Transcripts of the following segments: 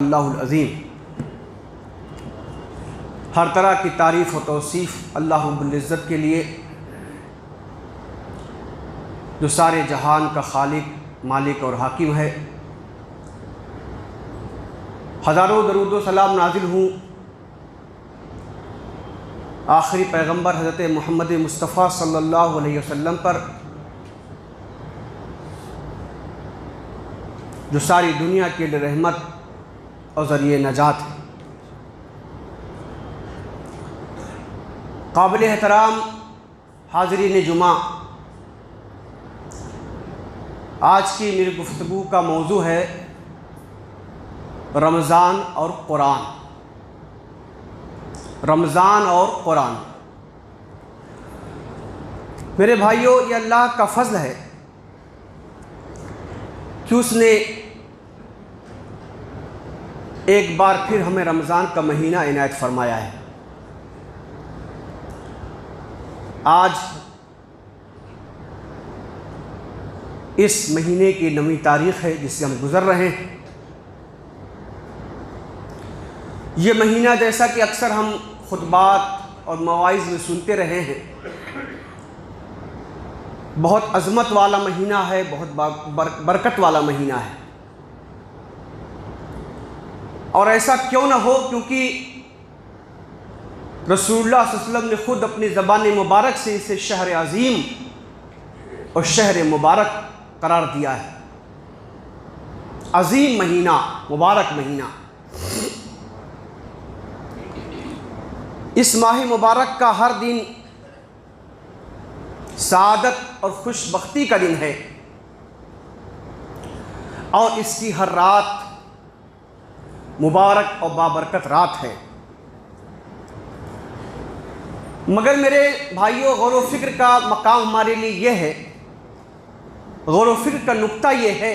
اللہ العظیم۔ ہر طرح کی تعریف و توصیف اللہ رب العزت کے لیے، جو سارے جہان کا خالق، مالک اور حاکم ہے۔ ہزاروں درود و سلام نازل ہوں آخری پیغمبر حضرت محمد مصطفیٰ صلی اللہ علیہ وسلم پر، جو ساری دنیا کے لیے رحمت اور ذریعہ نجات ہے۔ قابل احترام حاضرین جمعہ، آج کی میری گفتگو کا موضوع ہے رمضان اور قرآن۔ رمضان اور قرآن، میرے بھائیوں، یہ اللہ کا فضل ہے کہ اس نے ایک بار پھر ہمیں رمضان کا مہینہ عنایت فرمایا ہے۔ آج اس مہینے کی 9ویں تاریخ ہے جس سے ہم گزر رہے ہیں۔ یہ مہینہ جیسا کہ اکثر ہم خطبات اور مواعظ میں سنتے رہے ہیں، بہت عظمت والا مہینہ ہے، بہت برکت والا مہینہ ہے۔ اور ایسا کیوں نہ ہو، کیونکہ رسول اللہ صلی اللہ علیہ وسلم نے خود اپنی زبان مبارک سے اسے شہر عظیم اور شہر مبارک قرار دیا ہے۔ عظیم مہینہ، مبارک مہینہ۔ اس ماہ مبارک کا ہر دن سعادت اور خوش بختی کا دن ہے، اور اس کی ہر رات مبارک اور بابرکت رات ہے۔ مگر میرے بھائیوں، غور و فکر کا مقام ہمارے لیے یہ ہے، غور و فکر کا نقطہ یہ ہے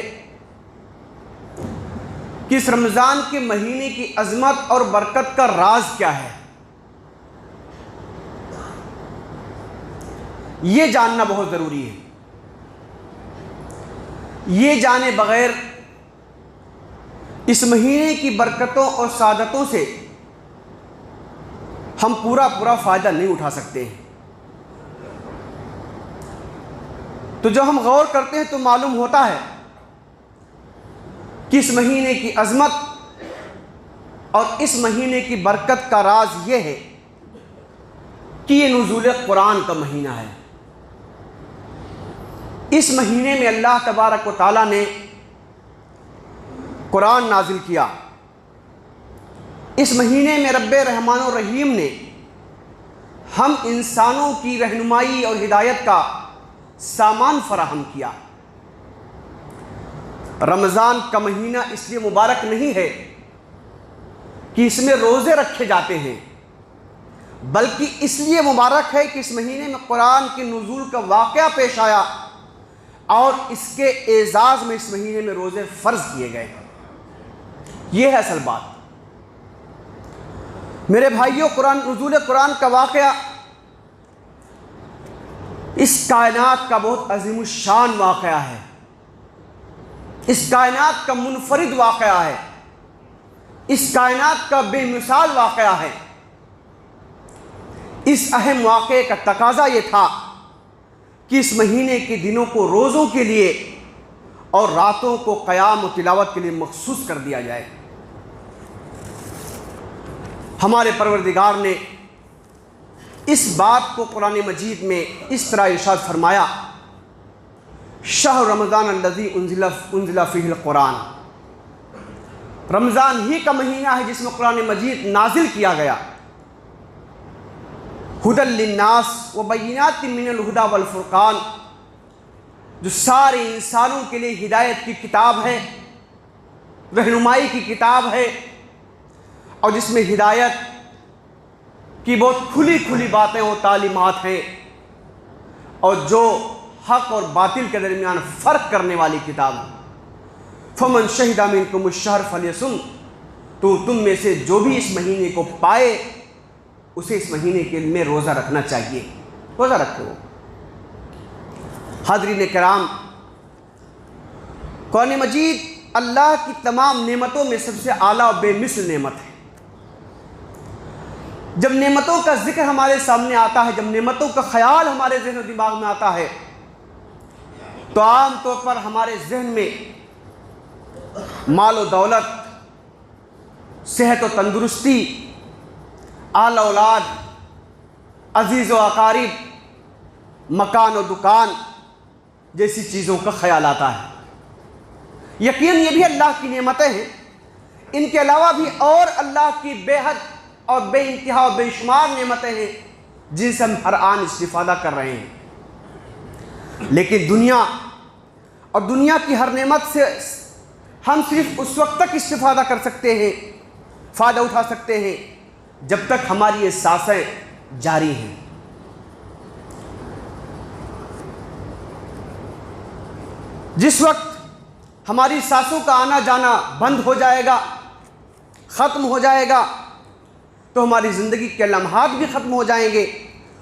کہ اس رمضان کے مہینے کی عظمت اور برکت کا راز کیا ہے، یہ جاننا بہت ضروری ہے۔ یہ جانے بغیر اس مہینے کی برکتوں اور سعادتوں سے ہم پورا فائدہ نہیں اٹھا سکتے ہیں۔ تو جب ہم غور کرتے ہیں تو معلوم ہوتا ہے کہ اس مہینے کی عظمت اور اس مہینے کی برکت کا راز یہ ہے کہ یہ نزول قرآن کا مہینہ ہے۔ اس مہینے میں اللہ تبارک و تعالیٰ نے قرآن نازل کیا۔ اس مہینے میں رب رحمان و رحیم نے ہم انسانوں کی رہنمائی اور ہدایت کا سامان فراہم کیا۔ رمضان کا مہینہ اس لیے مبارک نہیں ہے کہ اس میں روزے رکھے جاتے ہیں، بلکہ اس لیے مبارک ہے کہ اس مہینے میں قرآن کے نزول کا واقعہ پیش آیا، اور اس کے اعزاز میں اس مہینے میں روزے فرض کیے گئے۔ یہ ہے اصل بات۔ میرے بھائیوں، نزول قرآن کا واقعہ اس کائنات کا بہت عظیم الشان واقعہ ہے، اس کائنات کا منفرد واقعہ ہے، اس کائنات کا بے مثال واقعہ ہے۔ اس اہم واقعے کا تقاضا یہ تھا کہ اس مہینے کے دنوں کو روزوں کے لیے اور راتوں کو قیام و تلاوت کے لیے مخصوص کر دیا جائے۔ ہمارے پروردگار نے اس بات کو قرآن مجید میں اس طرح ارشاد فرمایا، شہر رمضان الذی انزل فیہ القرآن۔ رمضان ہی کا مہینہ ہے جس میں قرآن مجید نازل کیا گیا۔ ہدی للناس وبینات من الہدی والفرقان، جو سارے انسانوں کے لیے ہدایت کی کتاب ہے، رہنمائی کی کتاب ہے، اور جس میں ہدایت کی بہت کھلی باتیں اور تعلیمات ہیں، اور جو حق اور باطل کے درمیان فرق کرنے والی کتاب ہے۔ فمن شہد منکم الشہر فلیصم، تو تم میں سے جو بھی اس مہینے کو پائے اسے اس مہینے کے میں روزہ رکھنا چاہیے، روزہ رکھو۔ حاضرین کرام، قرآن مجید اللہ کی تمام نعمتوں میں سب سے اعلیٰ و بے مثل نعمت ہے۔ جب نعمتوں کا ذکر ہمارے سامنے آتا ہے، جب نعمتوں کا خیال ہمارے ذہن و دماغ میں آتا ہے، تو عام طور پر ہمارے ذہن میں مال و دولت، صحت و تندرستی، اعلی اولاد، عزیز و اقارب، مکان و دکان جیسی چیزوں کا خیال آتا ہے۔ یقیناً یہ بھی اللہ کی نعمتیں ہیں، ان کے علاوہ بھی اور اللہ کی بے حد اور بے انتہا اور بے شمار نعمتیں ہیں جن سے ہم ہر آن استفادہ کر رہے ہیں۔ لیکن دنیا اور دنیا کی ہر نعمت سے ہم صرف اس وقت تک استفادہ کر سکتے ہیں، فائدہ اٹھا سکتے ہیں، جب تک ہماری یہ سانسیں جاری ہیں۔ جس وقت ہماری سانسوں کا آنا جانا بند ہو جائے گا، ختم ہو جائے گا، تو ہماری زندگی کے لمحات بھی ختم ہو جائیں گے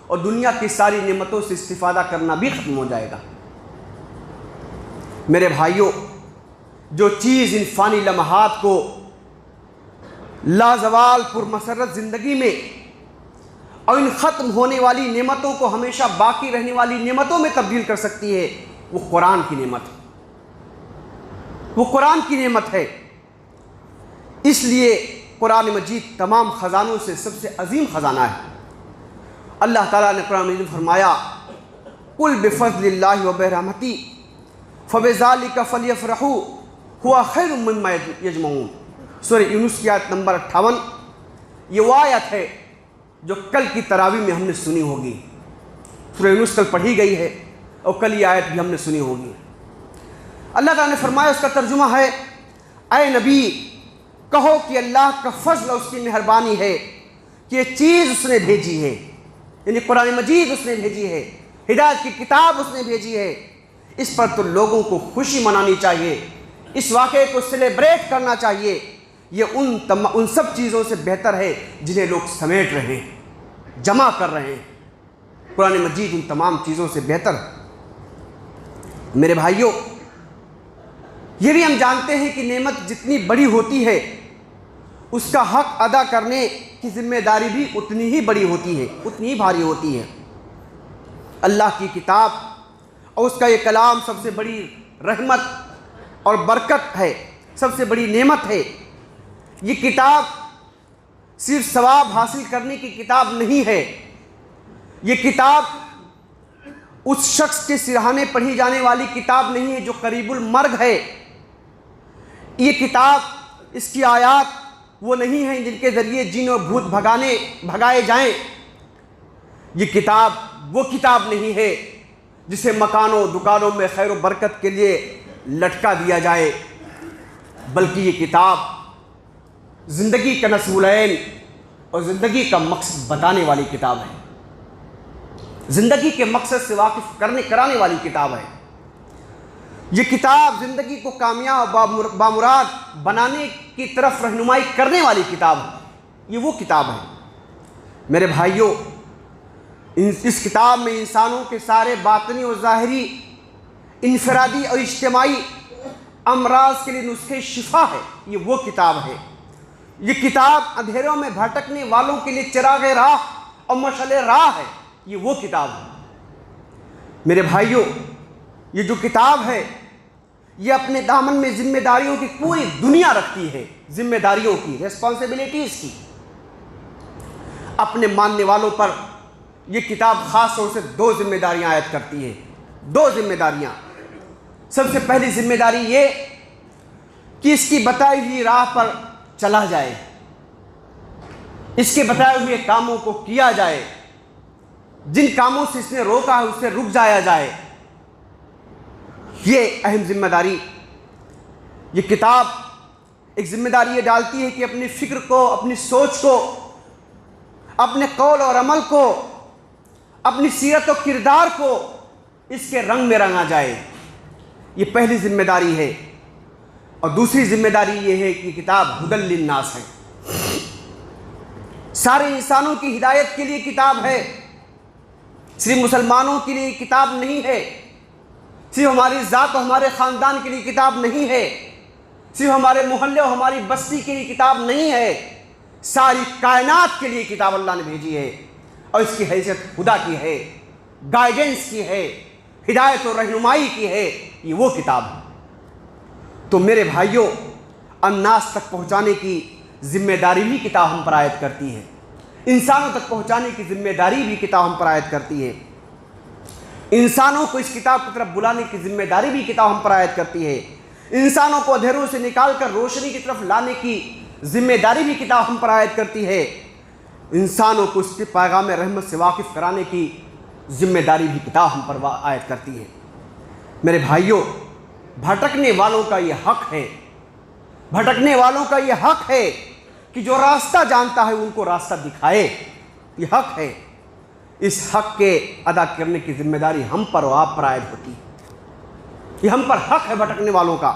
اور دنیا کی ساری نعمتوں سے استفادہ کرنا بھی ختم ہو جائے گا۔ میرے بھائیوں، جو چیز ان فانی لمحات کو لازوال پرمسرت زندگی میں اور ان ختم ہونے والی نعمتوں کو ہمیشہ باقی رہنے والی نعمتوں میں تبدیل کر سکتی ہے، وہ قرآن کی نعمت ہے، وہ قرآن کی نعمت ہے۔ اس لیے قرآن مجید تمام خزانوں سے سب سے عظیم خزانہ ہے۔ اللہ تعالیٰ نے قرآن مجید میں فرمایا، قُلْ بِفَضْلِ اللَّهِ وَبِرَحْمَتِهِ فَبِذَلِكَ فَلْيَفْرَحُوا هُوَ خَيْرٌ مِّمَّا يَجْمَعُونَ۔ سورہ یونس کی آیت نمبر 58۔ یہ وہ آیت ہے جو کل کی تراویح میں ہم نے سنی ہوگی۔ سورہ یونس کل پڑھی گئی ہے اور کل یہ آیت بھی ہم نے سنی ہوگی۔ اللہ تعالیٰ نے فرمایا، اس کا ترجمہ ہے، اے نبی کہو کہ اللہ کا فضل اور اس کی مہربانی ہے کہ یہ چیز اس نے بھیجی ہے، یعنی قرآن مجید اس نے بھیجی ہے، ہدایت کی کتاب اس نے بھیجی ہے، اس پر تو لوگوں کو خوشی منانی چاہیے، اس واقعے کو سیلیبریٹ کرنا چاہیے۔ یہ ان سب چیزوں سے بہتر ہے جنہیں لوگ سمیٹ رہے ہیں، جمع کر رہے ہیں۔ قرآن مجید ان تمام چیزوں سے بہتر ہے۔ میرے بھائیوں، یہ بھی ہم جانتے ہیں کہ نعمت جتنی بڑی ہوتی ہے اس کا حق ادا کرنے کی ذمہ داری بھی اتنی ہی بڑی ہوتی ہے، اتنی ہی بھاری ہوتی ہے۔ اللہ کی کتاب اور اس کا یہ کلام سب سے بڑی رحمت اور برکت ہے، سب سے بڑی نعمت ہے۔ یہ کتاب صرف ثواب حاصل کرنے کی کتاب نہیں ہے، یہ کتاب اس شخص کے سرہانے پڑھی جانے والی کتاب نہیں ہے جو قریب المرگ ہے۔ یہ کتاب، اس کی آیات وہ نہیں ہیں جن کے ذریعے جن و بھوت بھگائے جائیں۔ یہ کتاب وہ کتاب نہیں ہے جسے مکانوں دکانوں میں خیر و برکت کے لیے لٹکا دیا جائے، بلکہ یہ کتاب زندگی کا نصب العین اور زندگی کا مقصد بتانے والی کتاب ہے، زندگی کے مقصد سے واقف کرانے والی کتاب ہے۔ یہ کتاب زندگی کو کامیاب بامراد بنانے کی طرف رہنمائی کرنے والی کتاب ہے، یہ وہ کتاب ہے۔ میرے بھائیوں، اس کتاب میں انسانوں کے سارے باطنی اور ظاہری، انفرادی اور اجتماعی امراض کے لیے نسخے شفا ہے، یہ وہ کتاب ہے۔ یہ کتاب اندھیروں میں بھٹکنے والوں کے لیے چراغ راہ اور مشعل راہ ہے، یہ وہ کتاب ہے۔ میرے بھائیوں، یہ جو کتاب ہے یہ اپنے دامن میں ذمہ داریوں کی پوری دنیا رکھتی ہے، ذمہ داریوں کی، ریسپانسبلٹیز کی۔ اپنے ماننے والوں پر یہ کتاب خاص طور سے 2 ذمہ داریاں عائد کرتی ہے، 2 ذمہ داریاں۔ سب سے پہلی ذمہ داری یہ کہ اس کی بتائی ہوئی راہ پر چلا جائے، اس کے بتائے ہوئے کاموں کو کیا جائے، جن کاموں سے اس نے روکا ہے اس سے رک جایا جائے، یہ اہم ذمہ داری۔ یہ کتاب ایک ذمہ داری یہ ڈالتی ہے کہ اپنی فکر کو، اپنی سوچ کو، اپنے قول اور عمل کو، اپنی سیرت و کردار کو اس کے رنگ میں رنگا جائے، یہ پہلی ذمہ داری ہے۔ اور دوسری ذمہ داری یہ ہے کہ کتاب ہدی للناس ہے، سارے انسانوں کی ہدایت کے لیے کتاب ہے، صرف مسلمانوں کے لیے کتاب نہیں ہے، صرف ہماری ذات اور ہمارے خاندان کے لیے کتاب نہیں ہے، صرف ہمارے محلے اور ہماری بستی کے لیے کتاب نہیں ہے، ساری کائنات کے لیے کتاب اللہ نے بھیجی ہے، اور اس کی حیثیت خدا کی ہے، گائیڈنس کی ہے، ہدایت اور رہنمائی کی ہے، یہ وہ کتاب ہے۔ تو میرے بھائیوں، الناس تک پہنچانے کی ذمہ داری بھی کتاب ہم پر عائد کرتی ہے، انسانوں تک پہنچانے کی ذمہ داری بھی کتاب ہم پر عائد کرتی ہے، انسانوں کو اس کتاب کی طرف بلانے کی ذمہ داری بھی کتاب ہم پر عائد کرتی ہے، انسانوں کو اندھیروں سے نکال کر روشنی کی طرف لانے کی ذمہ داری بھی کتاب ہم پر عائد کرتی ہے، انسانوں کو اس کے پیغام رحمت سے واقف کرانے کی ذمہ داری بھی کتاب ہم پر عائد کرتی ہے۔ میرے بھائیوں، بھٹکنے والوں کا یہ حق ہے، بھٹکنے والوں کا یہ حق ہے کہ جو راستہ جانتا ہے ان کو راستہ دکھائے، یہ حق ہے۔ اس حق کے ادا کرنے کی ذمہ داری ہم پر اور آپ پر عائد ہوتی ہے، یہ ہم پر حق ہے بھٹکنے والوں کا۔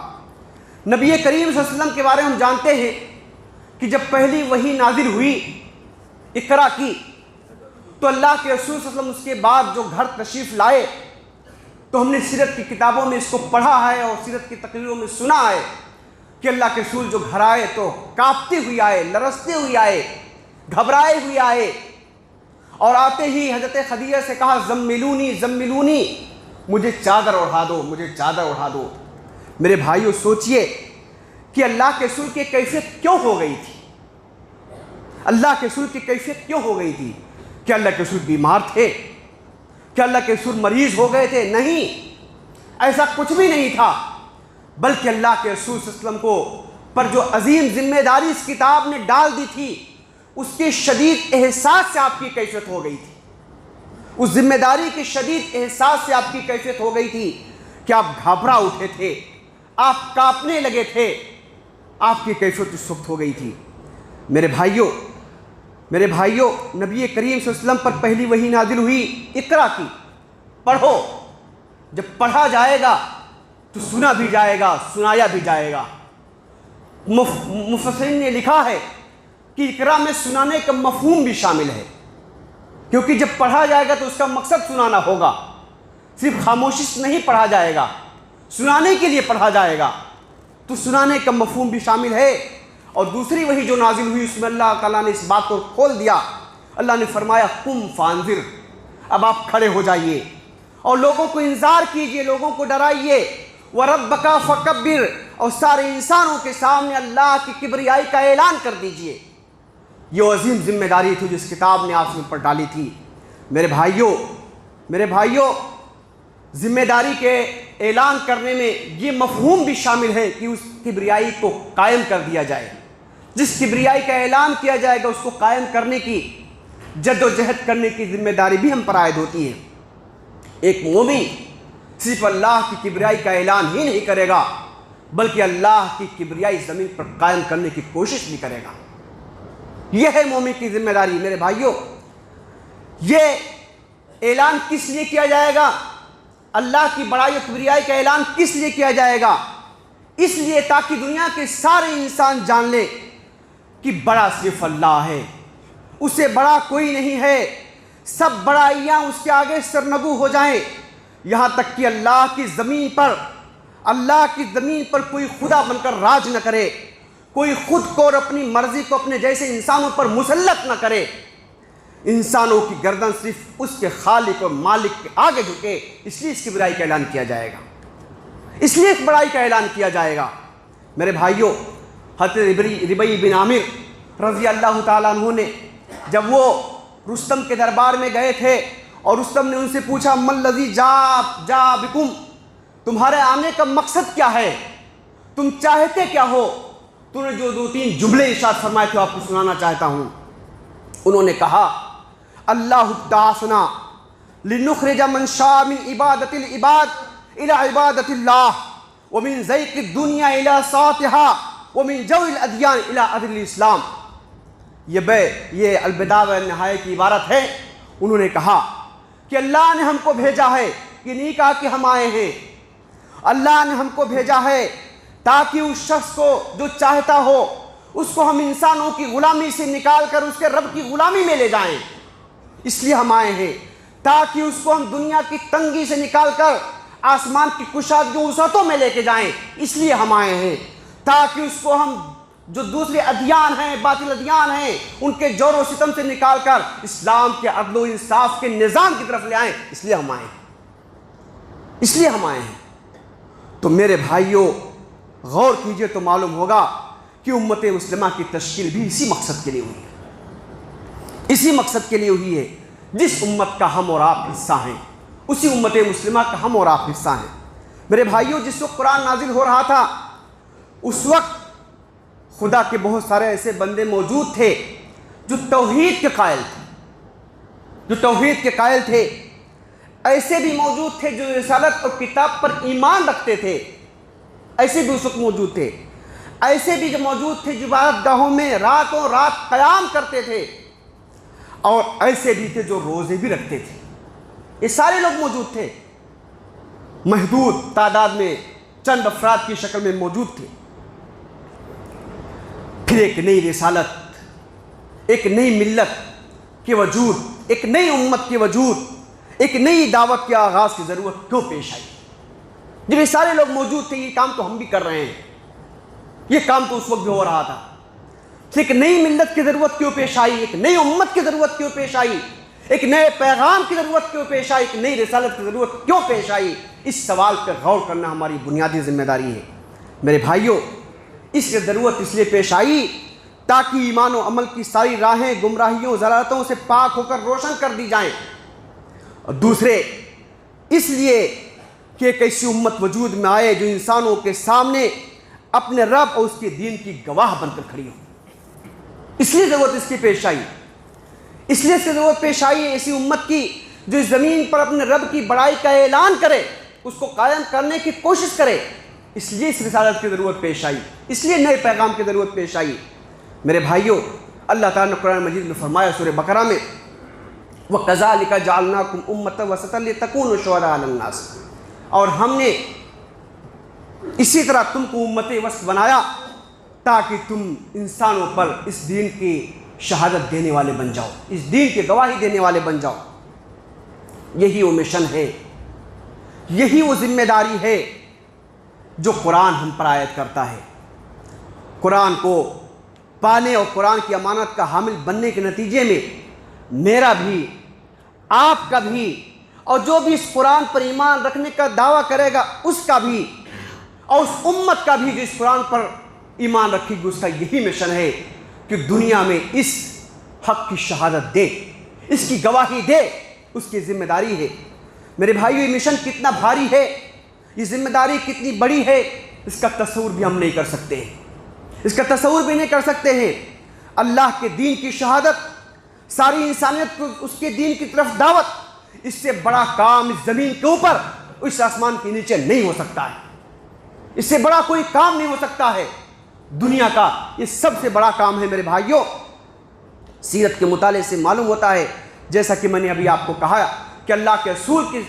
نبی کریم صلی اللہ علیہ وسلم کے بارے میں ہم جانتے ہیں کہ جب پہلی وحی نازل ہوئی اقرا کی، تو اللہ کے رسول صلی اللہ علیہ وسلم اس کے بعد جو گھر تشریف لائے تو ہم نے سیرت کی کتابوں میں اس کو پڑھا ہے اور سیرت کی تقریروں میں سنا ہے کہ اللہ کے رسول جو گھر آئے تو کانپتے ہوئے آئے، لرزتے ہوئے آئے، گھبرائے ہوئے آئے، اور آتے ہی حضرت خدیجہ سے کہا زملونی زملونی، مجھے چادر اڑھا دو، مجھے چادر اڑھا دو۔ میرے بھائیو، سوچئے کہ اللہ کے رسول کی کیفیت کیوں ہو گئی تھی، اللہ کے رسول کی کیفیت کیوں ہو گئی تھی؟ کہ اللہ کے رسول بیمار تھے؟ کہ اللہ کے رسول مریض ہو گئے تھے؟ نہیں، ایسا کچھ بھی نہیں تھا، بلکہ اللہ کے رسول صلی اللہ علیہ وسلم کو پر جو عظیم ذمہ داری اس کتاب نے ڈال دی تھی، اس کے شدید احساس سے آپ کی کیفیت ہو گئی تھی، اس ذمہ داری کے شدید احساس سے آپ کی کیفیت ہو گئی تھی کہ آپ گھبرا اٹھے تھے، آپ کانپنے لگے تھے، آپ کی کیفیت اس وقت ہو گئی تھی۔ میرے بھائیوں، نبی کریم صلی اللہ علیہ وسلم پر پہلی وحی نازل ہوئی اقرا کی، پڑھو، جب پڑھا جائے گا تو سنا بھی جائے گا، سنایا بھی جائے گا۔ مفسرین نے لکھا ہے کہ اقرا میں سنانے کا مفہوم بھی شامل ہے، کیونکہ جب پڑھا جائے گا تو اس کا مقصد سنانا ہوگا، صرف خاموشی سے نہیں پڑھا جائے گا، سنانے کے لیے پڑھا جائے گا، تو سنانے کا مفہوم بھی شامل ہے۔ اور دوسری وحی جو نازل ہوئی اس میں اللہ تعالیٰ نے اس بات کو کھول دیا، اللہ نے فرمایا قم فانذر، اب آپ کھڑے ہو جائیے اور لوگوں کو انذار کیجئے، لوگوں کو ڈرائیے، وَرَبَّكَ فَكَبِّرْ، اور سارے انسانوں کے سامنے اللہ کی کبریائی کا اعلان کر دیجئے۔ یہ عظیم ذمہ داری تھی جس کتاب نے آپ پر ڈالی تھی۔ میرے بھائیوں، ذمہ داری کے اعلان کرنے میں یہ مفہوم بھی شامل ہے کہ اس کبریائی کو قائم کر دیا جائے، جس کبریائی کا اعلان کیا جائے گا اس کو قائم کرنے کی جد و جہد کرنے کی ذمہ داری بھی ہم پر عائد ہوتی ہے۔ ایک مومن صرف اللہ کی کبریائی کا اعلان ہی نہیں کرے گا، بلکہ اللہ کی کبریائی زمین پر قائم کرنے کی کوشش بھی کرے گا۔ یہ ہے مومن کی ذمہ داری۔ میرے بھائیوں، یہ اعلان کس لیے کیا جائے گا؟ اللہ کی بڑائی و کبریائی کا اعلان کس لیے کیا جائے گا؟ اس لیے تاکہ دنیا کے سارے انسان جان لیں کہ بڑا صرف اللہ ہے، اسے بڑا کوئی نہیں ہے، سب بڑائیاں اس کے آگے سرنگو ہو جائیں، یہاں تک کہ اللہ کی زمین پر کوئی خدا بن کر راج نہ کرے، کوئی خود کو اور اپنی مرضی کو اپنے جیسے انسانوں پر مسلط نہ کرے، انسانوں کی گردن صرف اس کے خالق اور مالک کے آگے جھکے۔ اس لیے اس کی بڑائی کا اعلان کیا جائے گا، اس لیے اس بڑائی کا اعلان کیا جائے گا۔ میرے بھائیوں، حضرت ربیع بن عامر رضی اللہ تعالیٰ عنہ نے جب وہ رستم کے دربار میں گئے تھے اور رستم نے ان سے پوچھا من الذی جاء بکم، تمہارے آنے کا مقصد کیا ہے، تم چاہتے کیا ہو؟ تو نے جو 2-3 جملے ارشاد فرمائے تھے آپ کو سنانا چاہتا ہوں۔ انہوں نے کہا اللہ ابتعثنا لنخرج من شاء من عبادت العباد الى عبادت اللہ ومن ضیق الدنیا الى ساعتها ومن جو الادیان الى عدل الاسلام۔ یہ البدایہ والنہایہ کی عبارت ہے۔ انہوں نے کہا کہ اللہ نے ہم کو بھیجا ہے، یہ نہیں کہا کہ ہم آئے ہیں، اللہ نے ہم کو بھیجا ہے تاکہ اس شخص کو جو چاہتا ہو اس کو ہم انسانوں کی غلامی سے نکال کر اس کے رب کی غلامی میں لے جائیں۔ اس لیے ہم آئے ہیں تاکہ اس کو ہم دنیا کی تنگی سے نکال کر آسمان کی کشادگی وسعتوں میں لے کے جائیں۔ اس لیے ہم آئے ہیں تاکہ اس کو ہم جو دوسرے ادیان ہیں، باطل ادیان ہیں، ان کے جور و ستم سے نکال کر اسلام کے عدل و انصاف کے نظام کی طرف لے آئیں۔ اس لیے ہم آئے ہیں۔ تو میرے بھائیوں، غور کیجئے تو معلوم ہوگا کہ امت مسلمہ کی تشکیل بھی اسی مقصد کے لیے ہوئی ہے، اسی مقصد کے لیے ہوئی ہے۔ جس امت کا ہم اور آپ حصہ ہیں، اسی امت مسلمہ کا ہم اور آپ حصہ ہیں۔ میرے بھائیوں، جس وقت قرآن نازل ہو رہا تھا، اس وقت خدا کے بہت سارے ایسے بندے موجود تھے جو توحید کے قائل تھے، ایسے بھی موجود تھے جو رسالت اور کتاب پر ایمان رکھتے تھے، ایسے بھی اس وقت موجود تھے۔ ایسے بھی جو موجود تھے جو عبادت گاہوں میں راتوں رات قیام کرتے تھے، اور ایسے بھی تھے جو روزے بھی رکھتے تھے۔ یہ سارے لوگ موجود تھے، محدود تعداد میں چند افراد کی شکل میں موجود تھے۔ پھر ایک نئی رسالت، ایک نئی ملت کے وجود، ایک نئی امت کے وجود، ایک نئی دعوت کے آغاز کی ضرورت کیوں پیش آئی؟ جب یہ سارے لوگ موجود تھے، یہ کام تو ہم بھی کر رہے ہیں، یہ کام تو اس وقت بھی ہو رہا تھا، ایک نئی ملت کی ضرورت کیوں پیش آئی؟ ایک نئی امت کی ضرورت کیوں پیش آئی؟ ایک نئے پیغام کی ضرورت کیوں پیش آئی؟ ایک نئی رسالت کی ضرورت کیوں پیش آئی؟ اس سوال پر غور کرنا ہماری بنیادی ذمہ داری ہے۔ میرے بھائیوں، اس ضرورت اس لیے پیش آئی تاکہ ایمان و عمل کی ساری راہیں گمراہیوں ضلالتوں سے پاک ہو کر روشن کر دی جائیں، اور دوسرے اس لیے کہ ایک ایسی امت وجود میں آئے جو انسانوں کے سامنے اپنے رب اور اس کے دین کی گواہ بن کر کھڑی ہو۔ اس لیے ضرورت اس کی پیش آئی، اس لیے اس کی ضرورت پیش آئی ہے ایسی امت کی جو اس زمین پر اپنے رب کی بڑائی کا اعلان کرے، اس کو قائم کرنے کی کوشش کرے۔ اس لیے اس رسالت کی ضرورت پیش آئی، اس لیے نئے پیغام کی ضرورت پیش آئی۔ میرے بھائیوں، اللہ تعالیٰ نے قرآن مجید میں فرمایا سورہ بقرہ میں، وَكَذَلِكَ جَعَلْنَاكُمْ أُمَّةً وَسَطًا لِتَكُونُوا شُهَدَاءَ عَلَى النَّاسِ، اور ہم نے اسی طرح تم کو امت وسط بنایا تاکہ تم انسانوں پر اس دین کی شہادت دینے والے بن جاؤ، اس دین کی گواہی دینے والے بن جاؤ۔ یہی وہ مشن ہے، یہی وہ ذمہ داری ہے جو قرآن ہم پر عائد کرتا ہے۔ قرآن کو پانے اور قرآن کی امانت کا حامل بننے کے نتیجے میں میرا بھی، آپ کا بھی، اور جو بھی اس قرآن پر ایمان رکھنے کا دعویٰ کرے گا اس کا بھی، اور اس امت کا بھی جو اس قرآن پر ایمان رکھے گی، اس کا یہی مشن ہے کہ دنیا میں اس حق کی شہادت دے، اس کی گواہی دے، اس کی ذمہ داری ہے۔ میرے بھائیو، یہ مشن کتنا بھاری ہے، یہ ذمہ داری کتنی بڑی ہے، اس کا تصور بھی ہم نہیں کر سکتے ہیں، اس کا تصور بھی نہیں کر سکتے ہیں۔ اللہ کے دین کی شہادت، ساری انسانیت کو اس کے دین کی طرف دعوت، اس سے بڑا کام اس زمین کے اوپر، اس آسمان کے نیچے نہیں ہو سکتا ہے، اس سے بڑا کوئی کام نہیں ہو سکتا ہے دنیا کا۔ یہ سب سے بڑا کام ہے۔ میرے بھائیوں، سیرت کے مطالعے سے معلوم ہوتا ہے، جیسا کہ میں نے ابھی آپ کو کہا کہ اللہ کے رسول کی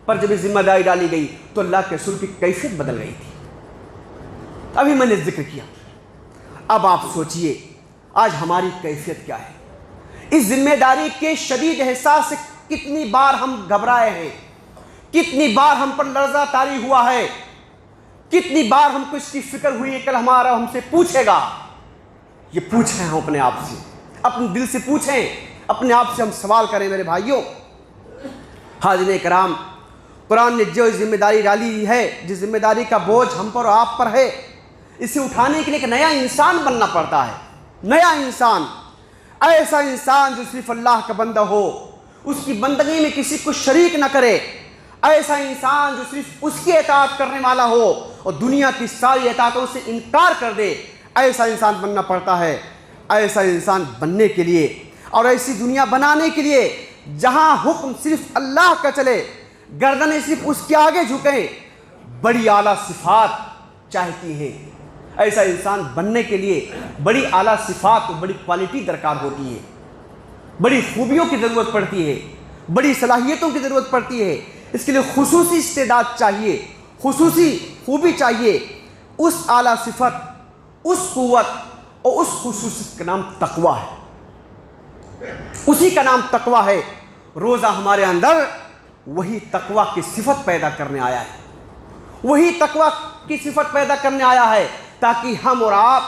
پر جب ذمہ داری ڈالی گئی تو اللہ کے رسول کی کیفیت بدل گئی تھی، ابھی میں نے ذکر کیا۔ اب آپ سوچئے آج ہماری کیفیت کیا ہے؟ اس ذمہ داری کے شدید احساس سے کتنی بار ہم گھبرائے ہیں، کتنی بار ہم پر لرزہ طاری ہوا ہے، کتنی بار ہم کو اس کی فکر ہوئی ہے کل ہمارا ہم سے پوچھے گا۔ یہ پوچھیں ہم اپنے آپ سے، اپنے دل سے پوچھیں، اپنے آپ سے ہم سوال کریں۔ میرے بھائیوں، حاضرین کرام، قرآن نے جو ذمہ داری ڈالی ہے، جس ذمہ داری کا بوجھ ہم پر اور آپ پر ہے، اسے اٹھانے کے لیے ایک نیا انسان بننا پڑتا ہے۔ نیا انسان، ایسا انسان جو صرف اللہ کا بندہ ہو، اس کی بندگی میں کسی کو شریک نہ کرے، ایسا انسان جو صرف اس کی اطاعت کرنے والا ہو اور دنیا کی ساری اطاعتوں سے انکار کر دے، ایسا انسان بننا پڑتا ہے۔ ایسا انسان بننے کے لیے اور ایسی دنیا بنانے کے لیے جہاں حکم صرف اللہ کا چلے، گردنیں صرف اس کے آگے جھکیں، بڑی اعلیٰ صفات چاہتی ہے۔ ایسا انسان بننے کے لیے بڑی اعلیٰ صفات اور بڑی کوالٹی درکار ہوتی ہے، بڑی خوبیوں کی ضرورت پڑتی ہے، بڑی صلاحیتوں کی ضرورت پڑتی ہے۔ اس کے لیے خصوصی استعداد چاہیے، خصوصی خوبی چاہیے۔ اس اعلیٰ صفت، اس قوت اور اس خصوصیت کا نام تقویٰ ہے، اسی کا نام تقویٰ ہے۔ روزہ ہمارے اندر وہی تقویٰ کی صفت پیدا کرنے آیا ہے، وہی تقویٰ کی صفت پیدا کرنے آیا ہے تاکہ ہم اور آپ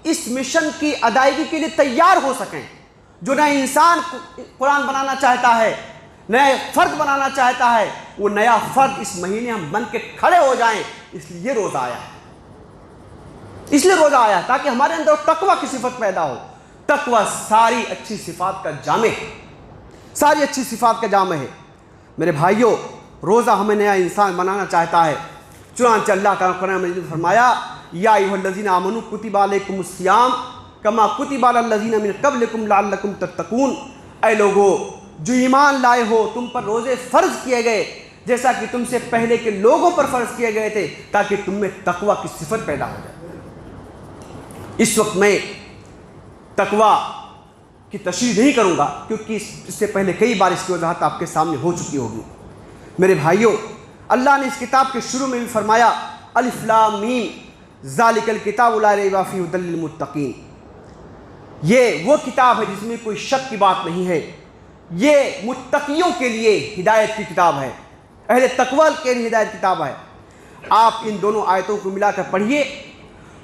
اس مشن کی ادائیگی کے لیے تیار ہو سکیں۔ جو نیا انسان قرآن بنانا چاہتا ہے، نئے فرد بنانا چاہتا ہے، وہ نیا فرد اس مہینے ہم بن کے کھڑے ہو جائیں۔ اس لیے روزہ آیا ہے، اس لیے روزہ آیا تاکہ ہمارے اندر تقویٰ کی صفت پیدا ہو۔ تقویٰ ساری اچھی صفات کا جامع ہے، ساری اچھی صفات کا جامع ہے۔ میرے بھائیوں، روزہ ہمیں نیا انسان بنانا چاہتا ہے۔ چنانچہ اللہ تعالیٰ قرآن مجید میں فرمایا، یا ایھا الذین آمنوا کتب علیکم الصیام کما کتب علی الذین من قبلکم لعلکم تتقون۔ اے لوگو جو ایمان لائے ہو، تم پر روزے فرض کیے گئے جیسا کہ تم سے پہلے کے لوگوں پر فرض کیے گئے تھے، تاکہ تم میں تقویٰ کی صفت پیدا ہو جائے۔ اس وقت میں تقویٰ کی تشریح نہیں کروں گا، کیونکہ اس سے پہلے کئی بار اس کی وضاحت آپ کے سامنے ہو چکی ہوگی۔ میرے بھائیوں، اللہ نے اس کتاب کے شروع میں بھی فرمایا، الف لام میم ذالک الکتاب لا ریب فیہ ھدی للمتقین۔ یہ وہ کتاب ہے جس میں کوئی شک کی بات نہیں ہے، یہ متقیوں کے لیے ہدایت کی کتاب ہے، اہل تقویٰ کے لیے ہدایت کتاب ہے۔ آپ ان دونوں آیتوں کو ملا کر پڑھیے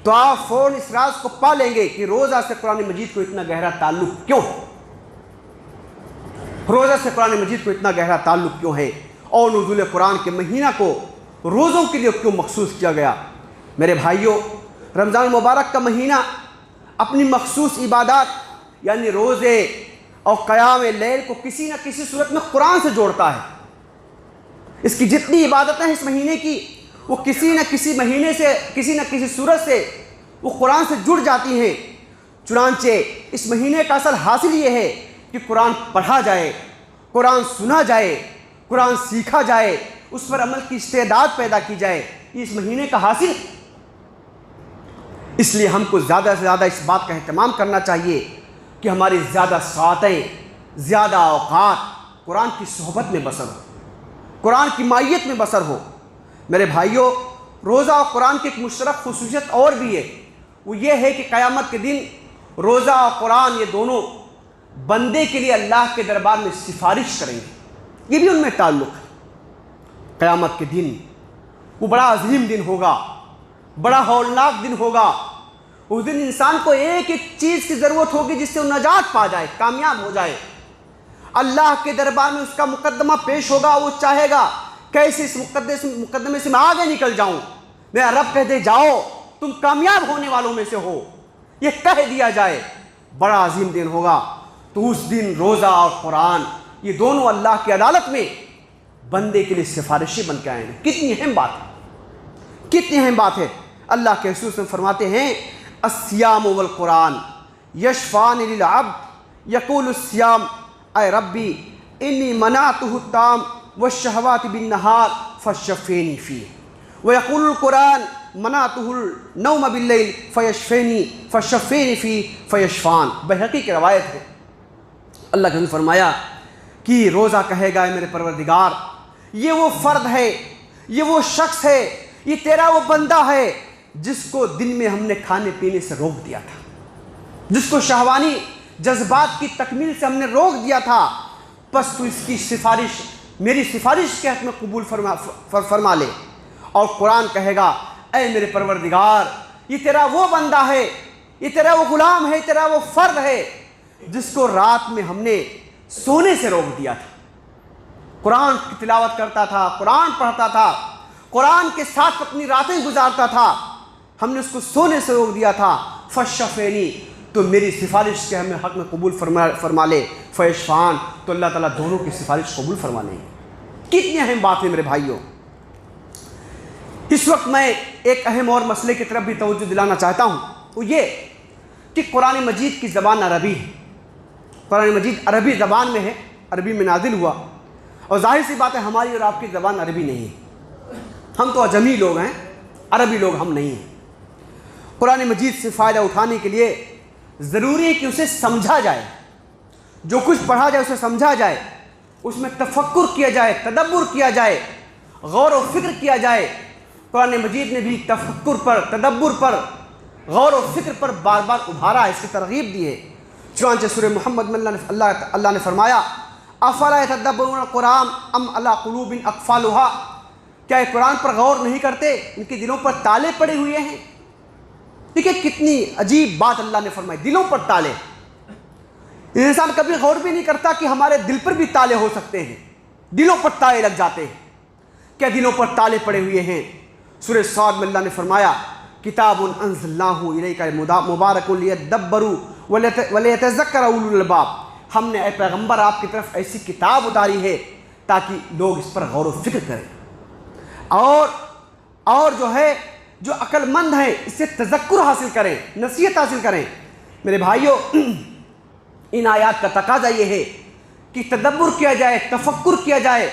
تو آپ فوراً اس راز کو پا لیں گے کہ روزہ سے قرآن مجید کو اتنا گہرا تعلق کیوں ہے، روزہ سے قرآن مجید کو اتنا گہرا تعلق کیوں ہے، اور نزول قرآن کے مہینہ کو روزوں کے لیے کیوں مخصوص کیا گیا۔ میرے بھائیوں، رمضان المبارک کا مہینہ اپنی مخصوص عبادات یعنی روزے اور قیام لیل کو کسی نہ کسی صورت میں قرآن سے جوڑتا ہے۔ اس کی جتنی عبادتیں ہیں اس مہینے کی، وہ کسی نہ کسی مہینے سے، کسی نہ کسی صورت سے وہ قرآن سے جڑ جاتی ہیں۔ چنانچہ اس مہینے کا اصل حاصل یہ ہے کہ قرآن پڑھا جائے، قرآن سنا جائے، قرآن سیکھا جائے، اس پر عمل کی استعداد پیدا کی جائے۔ یہ اس مہینے کا حاصل ہے۔ اس لیے ہم کو زیادہ سے زیادہ اس بات کا اہتمام کرنا چاہیے کہ ہماری زیادہ ساعتیں، زیادہ اوقات قرآن کی صحبت میں بسر ہو، قرآن کی مائیت میں بسر ہو۔ میرے بھائیوں، روزہ اور قرآن کی ایک مشترک خصوصیت اور بھی ہے، وہ یہ ہے کہ قیامت کے دن روزہ اور قرآن یہ دونوں بندے کے لیے اللہ کے دربار میں سفارش کریں گے۔ یہ بھی ان میں تعلق ہے۔ قیامت کے دن وہ بڑا عظیم دن ہوگا، بڑا ہولناک دن ہوگا۔ اس دن انسان کو ایک ایک چیز کی ضرورت ہوگی جس سے وہ نجات پا جائے، کامیاب ہو جائے۔ اللہ کے دربار میں اس کا مقدمہ پیش ہوگا، وہ چاہے گا کیسے اس مقدمے سے میں آگے نکل جاؤں۔ میرا رب کہہ دے جاؤ تم کامیاب ہونے والوں میں سے ہو، یہ کہہ دیا جائے، بڑا عظیم دن ہوگا۔ تو اس دن روزہ اور قرآن یہ دونوں اللہ کی عدالت میں بندے کے لیے سفارشی بن کے آئیں گے۔ کتنی اہم بات ہے، کتنی اہم بات ہے۔ اللہ کے رسول فرماتے ہیں، الصیام والقرآن یشفعان للعبد یقول الصیام اے ربی انی منعتہ الطعام والشہوات بالنہار فشفینی فیہ، ویقول القرآن منعتہ النوم باللیل فیشفینی فشفینی فیہ فیشفان۔ بحقی کی روایت ہے، اللہ کے رسول نے فرمایا کہ روزہ کہے گا، اے میرے پروردگار، یہ وہ فرد ہے، یہ وہ شخص ہے، یہ تیرا وہ بندہ ہے جس کو دن میں ہم نے کھانے پینے سے روک دیا تھا، جس کو شہوانی جذبات کی تکمیل سے ہم نے روک دیا تھا، بس تو اس کی سفارش، میری سفارش کے حق میں قبول فرما لے۔ اور قرآن کہے گا، اے میرے پروردگار، یہ تیرا وہ بندہ ہے، یہ تیرا وہ غلام ہے، تیرا وہ فرد ہے جس کو رات میں ہم نے سونے سے روک دیا تھا۔ قرآن کی تلاوت کرتا تھا، قرآن پڑھتا تھا، قرآن کے ساتھ اپنی راتیں گزارتا تھا، ہم نے اس کو سونے سے روک دیا تھا۔ فشفینی، تو میری سفارش کے ہمیں حق میں قبول فرما لے۔ فیشفان، تو اللہ تعالیٰ دونوں کی سفارش قبول فرما لیں گے۔ کتنی اہم بات ہے میرے بھائیوں۔ اس وقت میں ایک اہم اور مسئلے کی طرف بھی توجہ دلانا چاہتا ہوں، وہ یہ کہ قرآن مجید کی زبان عربی ہے، قرآن مجید عربی زبان میں ہے، عربی میں نازل ہوا، اور ظاہر سی بات ہے ہماری اور آپ کی زبان عربی نہیں ہے، ہم تو اجمی لوگ ہیں، عربی لوگ ہم نہیں ہیں۔ قرآن مجید سے فائدہ اٹھانے کے لیے ضروری ہے کہ اسے سمجھا جائے، جو کچھ پڑھا جائے اسے سمجھا جائے، اس میں تفکر کیا جائے، تدبر کیا جائے، غور و فکر کیا جائے۔ قرآن مجید نے بھی تفکر پر، تدبر پر، غور و فکر پر بار بار ابھارا ہے، اس کی ترغیب دی ہے۔ چنانچہ سورہ محمد میں اللہ نے فرمایا، افلا یتدبرون القرآن ام علی قلوب اقفالها، کیا یہ قرآن پر غور نہیں کرتے، ان کے دلوں پر تالے پڑے ہوئے ہیں۔ دیکھیے کتنی عجیب بات اللہ نے فرمائی، دلوں پر تالے۔ انسان کبھی غور بھی نہیں کرتا کہ ہمارے دل پر بھی تالے ہو سکتے ہیں، دلوں پر تالے لگ جاتے ہیں۔ کیا دلوں پر تالے پڑے ہوئے ہیں؟ سورہ صاد میں اللہ نے فرمایا کتاب انزلناہ الیک مبارک لیدبروا ولیتذکر اولو الالباب، ہم نے اے پیغمبر آپ کی طرف ایسی کتاب اتاری ہے تاکہ لوگ اس پر غور و فکر کریں اور جو ہے جو عقل مند ہیں اس سے تذکر حاصل کریں، نصیحت حاصل کریں۔ میرے بھائیوں، ان آیات کا تقاضا یہ ہے کہ تدبر کیا جائے، تفکر کیا جائے،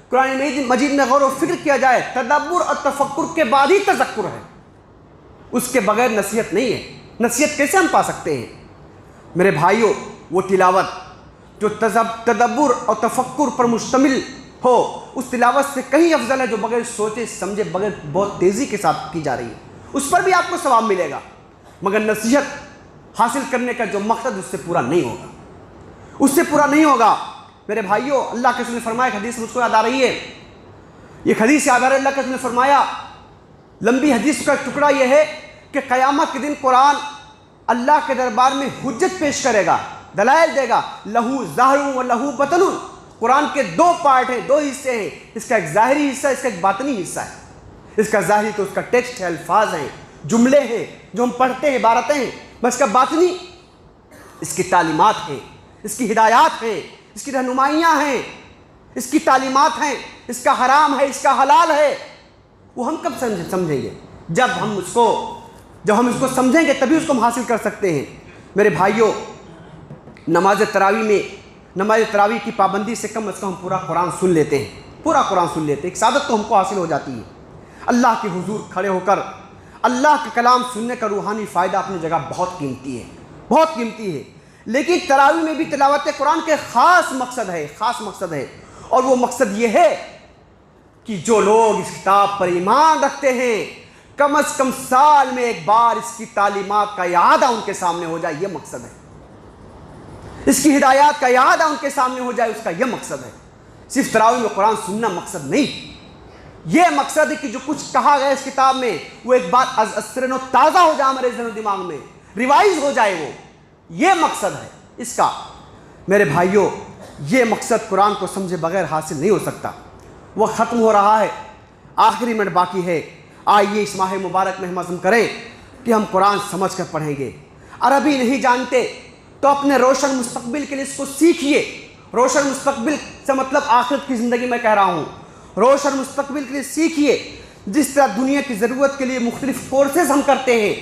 قرآن مجید میں غور و فکر کیا جائے۔ تدبر اور تفکر کے بعد ہی تذکر ہے، اس کے بغیر نصیحت نہیں ہے۔ نصیحت کیسے ہم پا سکتے ہیں؟ میرے بھائیوں، وہ تلاوت جو تدبر اور تفکر پر مشتمل ہو، اس تلاوت سے کہیں افضل ہے جو بغیر سوچے سمجھے بغیر بہت تیزی کے ساتھ کی جا رہی ہے، اس پر بھی آپ کو ثواب ملے گا، مگر نصیحت حاصل کرنے کا جو مقصد اس سے پورا نہیں ہوگا، اس سے پورا نہیں ہوگا۔ میرے بھائیوں، اللہ کے رسول نے فرمایا، ایک حدیث مجھ کو یاد آ رہی ہے، یہ حدیث یاد آ رہی ہے، اللہ کے رسول نے فرمایا، لمبی حدیث کا ایک ٹکڑا یہ ہے کہ قیامت کے دن قرآن اللہ کے دربار میں حجت پیش کرے گا، دلائل دے گا، لہو ظاہر و لہو بطن۔ قرآن کے دو پارٹ ہیں، دو حصے ہیں، اس کا ایک ظاہری حصہ ہے، اس کا ایک باطنی حصہ ہے۔ اس کا ظاہری تو اس کا ٹیکسٹ ہے، الفاظ ہیں، جملے ہیں جو ہم پڑھتے ہیں، عبارتیں ہیں، بس کا باطنی اس کی تعلیمات ہیں، اس کی ہدایات ہیں، اس کی رہنمائیاں ہیں، اس کی تعلیمات ہیں، اس کا حرام ہے، اس کا حلال ہے۔ وہ ہم کب سمجھیں گے؟ جب ہم اس کو سمجھیں گے تبھی اس کو ہم حاصل کر سکتے ہیں۔ میرے بھائیوں، نماز تراویح کی پابندی سے کم از کم ہم پورا قرآن سن لیتے ہیں، پورا قرآن سن لیتے ہیں، ایک سعادت تو ہم کو حاصل ہو جاتی ہے۔ اللہ کے حضور کھڑے ہو کر اللہ کا کلام سننے کا روحانی فائدہ اپنی جگہ بہت قیمتی ہے، بہت قیمتی ہے۔ لیکن تراویح میں بھی تلاوت قرآن کے خاص مقصد ہے، اور وہ مقصد یہ ہے کہ جو لوگ اس کتاب پر ایمان رکھتے ہیں کم از کم سال میں ایک بار اس کی تعلیمات کا اعادہ ان کے سامنے ہو جائے، یہ مقصد ہے۔ اس کی ہدایات کا اعادہ ان کے سامنے ہو جائے، اس کا یہ مقصد ہے۔ صرف تراویح میں قرآن سننا مقصد نہیں، یہ مقصد ہے کہ جو کچھ کہا گیا اس کتاب میں وہ ایک بات از اثر نو تازہ ہو جائے ہمارے ذہن و دماغ میں، ریوائز ہو جائے، وہ یہ مقصد ہے اس کا۔ میرے بھائیوں، یہ مقصد قرآن کو سمجھے بغیر حاصل نہیں ہو سکتا۔ وہ ختم ہو رہا ہے، آخری منٹ باقی ہے، آئیے اس ماہ مبارک میں ہم عزم کریں کہ ہم قرآن سمجھ کر پڑھیں گے۔ عربی نہیں جانتے تو اپنے روشن مستقبل کے لیے اس کو سیکھیے۔ روشن مستقبل سے مطلب آخرت کی زندگی میں کہہ رہا ہوں، روشن مستقبل کے لیے سیکھیے۔ جس طرح دنیا کی ضرورت کے لیے مختلف کورسز ہم کرتے ہیں،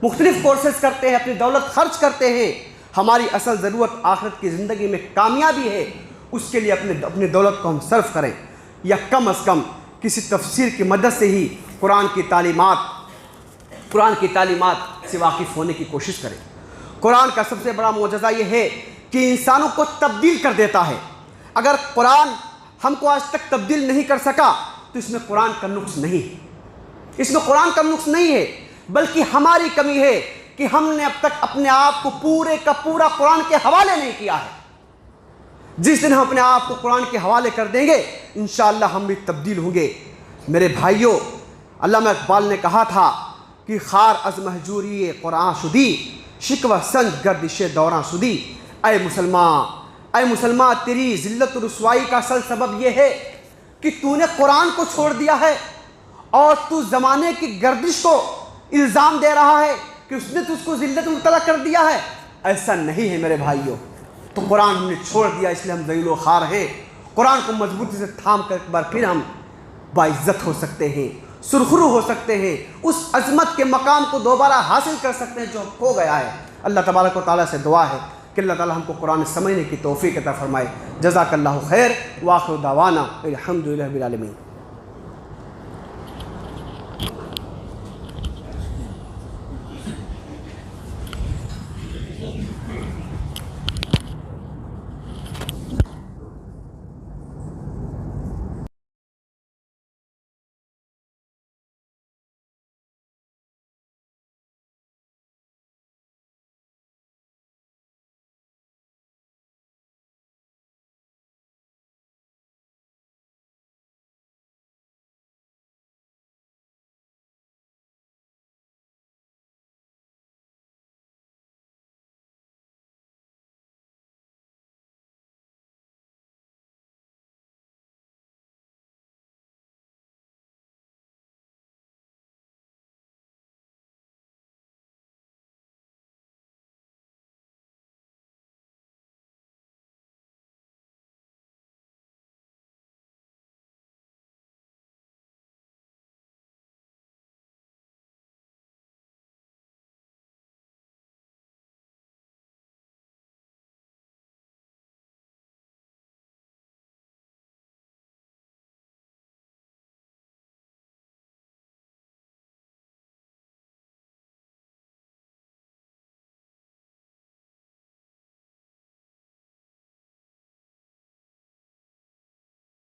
اپنی دولت خرچ کرتے ہیں، ہماری اصل ضرورت آخرت کی زندگی میں کامیابی ہے، اس کے لیے اپنی دولت کو ہم صرف کریں، یا کم از کم کسی تفسیر کی مدد سے ہی قرآن کی تعلیمات سے واقف ہونے کی کوشش کریں۔ قرآن کا سب سے بڑا معجزہ یہ ہے کہ انسانوں کو تبدیل کر دیتا ہے۔ اگر قرآن ہم کو آج تک تبدیل نہیں کر سکا تو اس میں قرآن کا نقص نہیں ہے، اس میں قرآن کا نقص نہیں ہے، بلکہ ہماری کمی ہے کہ ہم نے اب تک اپنے آپ کو پورے کا پورا قرآن کے حوالے نہیں کیا ہے۔ جس دن ہم اپنے آپ کو قرآن کے حوالے کر دیں گے انشاءاللہ ہم بھی تبدیل ہوں گے۔ میرے بھائیوں، علامہ اقبال نے کہا تھا کہ خار از مہجوری قرآن شدی، شکوہ سنج گردش دوراں شدی۔ اے مسلمان، تیری ذلت و رسوائی کا اصل سبب یہ ہے کہ تو نے قرآن کو چھوڑ دیا ہے، اور تو زمانے کی گردش کو الزام دے رہا ہے کہ اس نے تجھ کو ذلت میں مبتلا کر دیا ہے۔ ایسا نہیں ہے میرے بھائیوں، تو قرآن ہم نے چھوڑ دیا اس لیے ہم ذلیل و خوار ہیں۔ قرآن کو مضبوطی سے تھام کر ایک بار پھر ہم باعزت ہو سکتے ہیں، سرخرو ہو سکتے ہیں، اس عظمت کے مقام کو دوبارہ حاصل کر سکتے ہیں جو کھو گیا ہے۔ اللہ تبارک و تعالیٰ سے دعا ہے کہ اللہ تعالیٰ ہم کو قرآن سمجھنے کی توفیق عطا فرمائے۔ جزاک اللہ خیر، وآخر دعوانا الحمدللہ رب العالمین۔